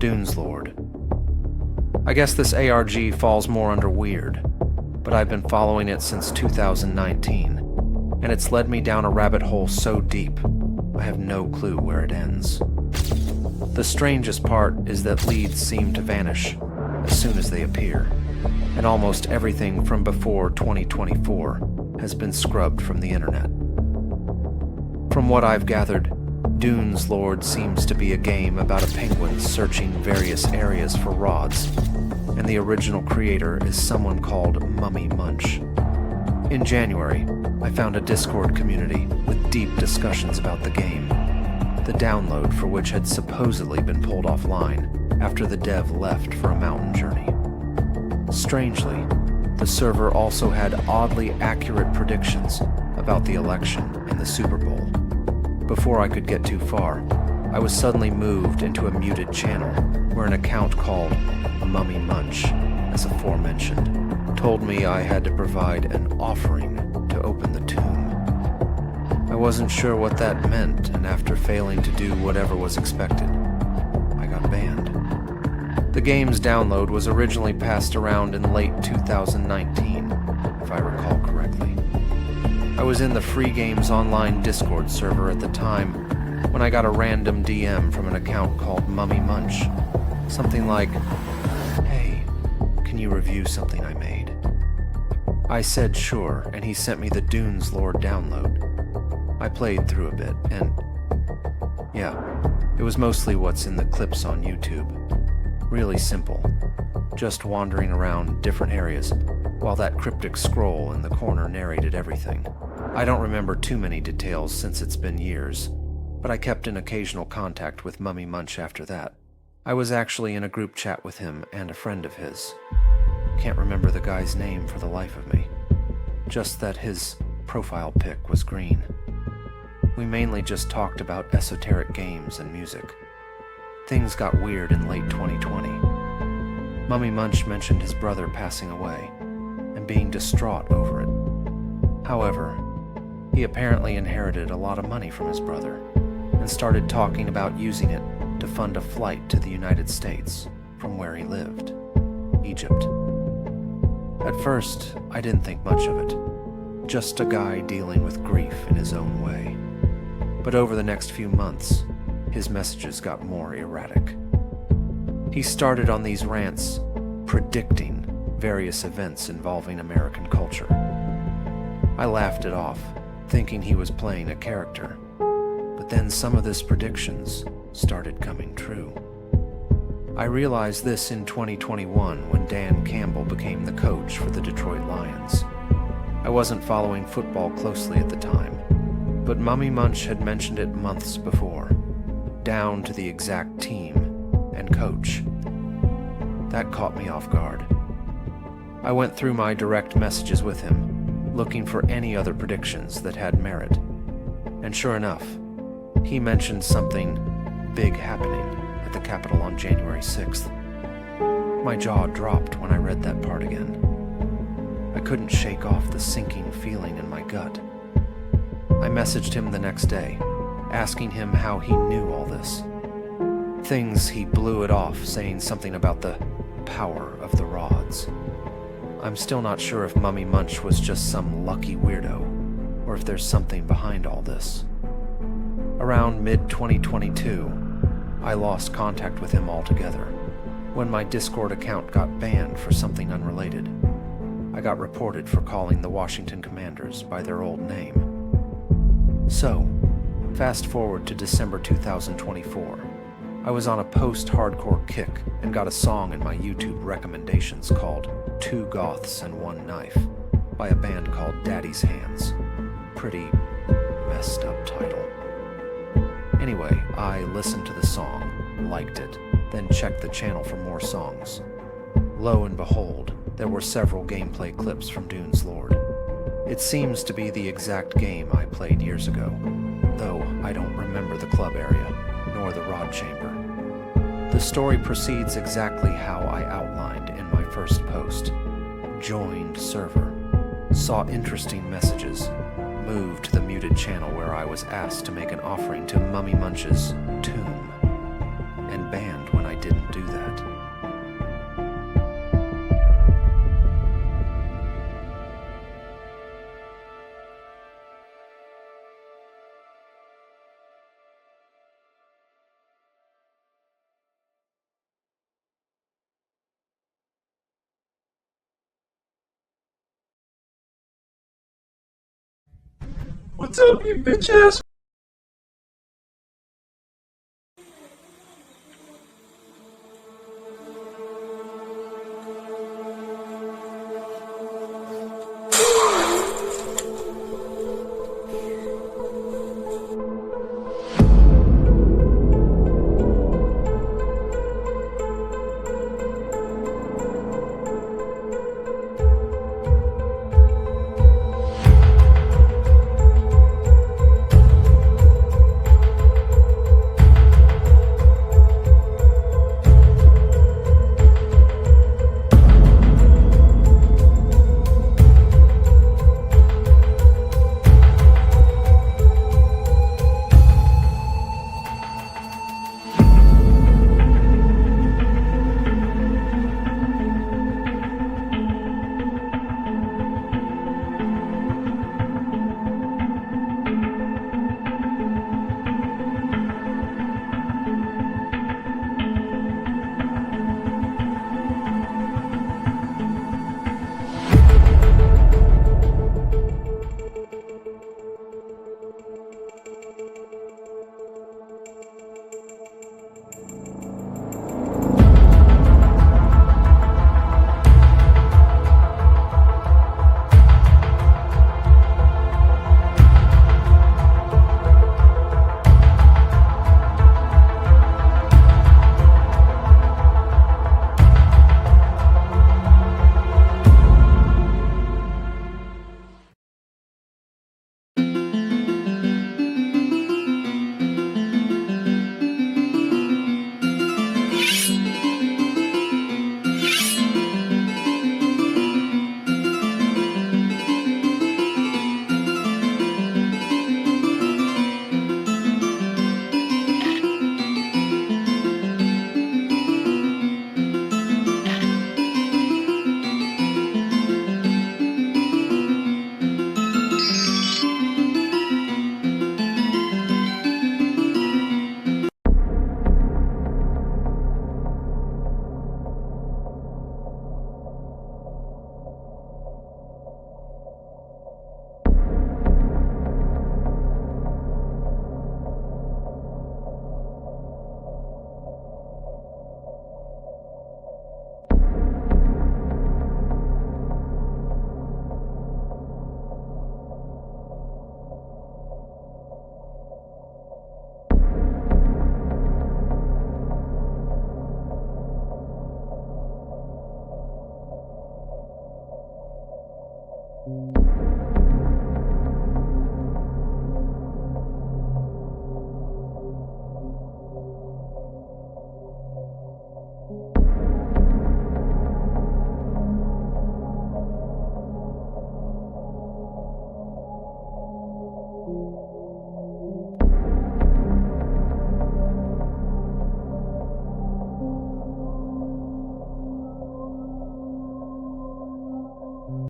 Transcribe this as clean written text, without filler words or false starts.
dunezlord. I guess this ARG falls more under weird, but I've been following it since 2019, and it's led me down a rabbit hole so deep, I have no clue where it ends. The strangest part is that leads seem to vanish as soon as they appear, and almost everything from before 2024 has been scrubbed from the internet. From what I've gathered, dunezlord seems to be a game about a penguin searching various areas for rods, and the original creator is someone called Mummy Munch. In January, I found a Discord community with deep discussions about the game, the download for which had supposedly been pulled offline after the dev left for a mountain journey. Strangely, the server also had oddly accurate predictions about the election and the Super Bowl. Before I could get too far, I was suddenly moved into a muted channel where an account called Mummy Munch, as aforementioned, told me I had to provide an offering to open the tomb. I wasn't sure what that meant, and after failing to do whatever was expected, I got banned. The game's download was originally passed around in late 2019, if I recall correctly. I was in the Free Games Online Discord server at the time when I got a random DM from an account called Mummy Munch. Something like, "Hey, can you review something I made?" I said sure, and he sent me the dunezlord download. I played through a bit, and yeah, it was mostly what's in the clips on YouTube. Really simple, just wandering around different areas while that cryptic scroll in the corner narrated everything. I don't remember too many details since it's been years, but I kept in occasional contact with Mummy Munch after that. I was actually in a group chat with him and a friend of his. Can't remember the guy's name for the life of me, just that his profile pic was green. We mainly just talked about esoteric games and music. Things got weird in late 2020. Mummy Munch mentioned his brother passing away and being distraught over it. However, he apparently inherited a lot of money from his brother and started talking about using it to fund a flight to the United States from where he lived, Egypt. At first, I didn't think much of it, just a guy dealing with grief in his own way. But over the next few months, his messages got more erratic. He started on these rants, predicting various events involving American culture. I laughed it off, thinking he was playing a character, but then some of his predictions started coming true. I realized this in 2021 when Dan Campbell became the coach for the Detroit Lions. I wasn't following football closely at the time, but Mummy Munch had mentioned it months before, down to the exact team and coach. That caught me off guard. I went through my direct messages with him, looking for any other predictions that had merit. And sure enough, he mentioned something big happening at the Capitol on January 6th. My jaw dropped when I read that part again. I couldn't shake off the sinking feeling in my gut. I messaged him the next day, asking him how he knew all this. Things he blew it off, saying something about the power of the rods. I'm still not sure if Mummy Munch was just some lucky weirdo, or if there's something behind all this. Around mid-2022, I lost contact with him altogether. When my Discord account got banned for something unrelated, I got reported for calling the Washington Commanders by their old name. So, fast forward to December 2024. I was on a post-hardcore kick and got a song in my YouTube recommendations called Two Goths and One Knife by a band called Daddy's Hands. Pretty messed up title. Anyway, I listened to the song, liked it, then checked the channel for more songs. Lo and behold, there were several gameplay clips from dunezlord. It seems to be the exact game I played years ago, though I don't remember the club area, nor the rod chamber. The story proceeds exactly how I outlined in my first post. Joined server. Saw interesting messages. Moved to the muted channel where I was asked to make an offering to Mummy Munch's tomb. And banned when I didn't do What's up, you bitch ass? You